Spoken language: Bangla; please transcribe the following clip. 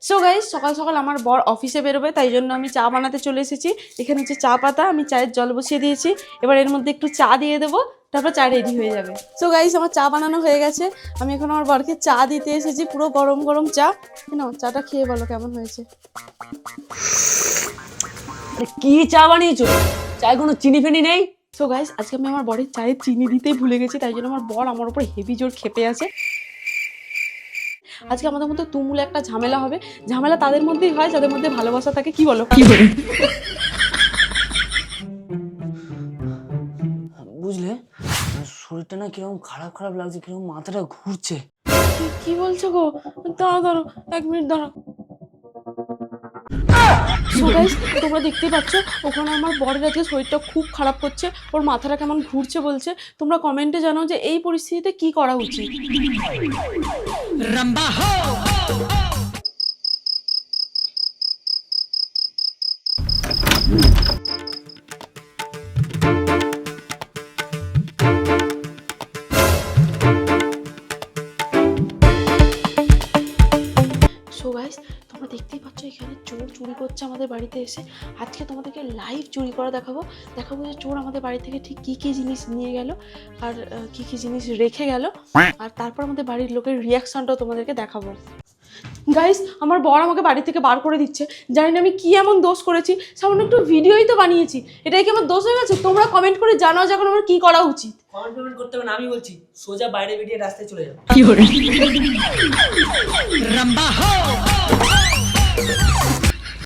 সো গাইস, সকাল সকাল আমার বর অফিসে বেরোবে, তাই জন্য আমি চা বানাতে চলে এসেছি। এখানে হচ্ছে চা পাতা, আমি চায়ের জল বসিয়ে দিয়েছি। এবার এর মধ্যে একটু চা দিয়ে দেবো, তারপর চা রেডি হয়ে যাবে। সো গাইস, আমার চা বানানো হয়ে গেছে। আমি এখন আমার বরকে চা দিতে এসেছি, পুরো গরম গরম চা। নাও, চাটা খেয়ে বলো কেমন হয়েছে। কি চা বানিয়েছো? চায় কোনো চিনি ফেনি নেই? সো গাইস, আজকে আমি আমার বরের চায়ে চিনি দিতেই ভুলে গেছি, তাই জন্য আমার বর আমার উপর হেভি জোর খেপে আছে। আজকে আমাদের মধ্যে তুমুল একটা ঝামেলা হবে। ঝামেলা তাদের মধ্যেই হয় যাদের মধ্যে ভালোবাসা থাকে। কি বলো? বুঝলে, শরীরটা না কিরকম খারাপ খারাপ লাগছে, কিরকম মাথাটা ঘুরছে। কি বলছো গো? দাঁড়াও দাঁড়াও, 1 মিনিট দাঁড়াও। So guys, তোমরা দেখতেই পাচ্ছ ওখানে আমার বরের আজকে শরীরটা খুব খারাপ করছে, ওর মাথাটা কেমন ঘুরছে বলছে। তোমরা কমেন্টে জানাও যে এই পরিস্থিতিতে কি করা উচিত। সো গাইস, তোমরা দেখতেই পাচ্ছ এখানে চোর চুরি করছে আমাদের বাড়িতে এসে। আজকে তোমাদেরকে লাইভ চুরি করা দেখাবো যে চোর আমাদের বাড়ি থেকে ঠিক কী কী জিনিস নিয়ে গেল আর কী কী জিনিস রেখে গেল, আর তারপর আমাদের বাড়ির লোকের রিয়াকশনটাও তোমাদেরকে দেখাবো। গাইস, আমার বর আমাকে বাড়ি থেকে বার করে দিচ্ছে। জানি না আমি কি এমন দোষ করেছি, সামান্য একটু ভিডিওই তো বানিয়েছি, এটাই কি আমার দোষ হয়ে গেছে? তোমরা কমেন্ট করে জানাও যে এখন আমার কি করা উচিত। কমেন্ট করতে হবে না, আমি বলছি সোজা বাইরে বেরিয়ে রাস্তায় চলে যাও। কি করে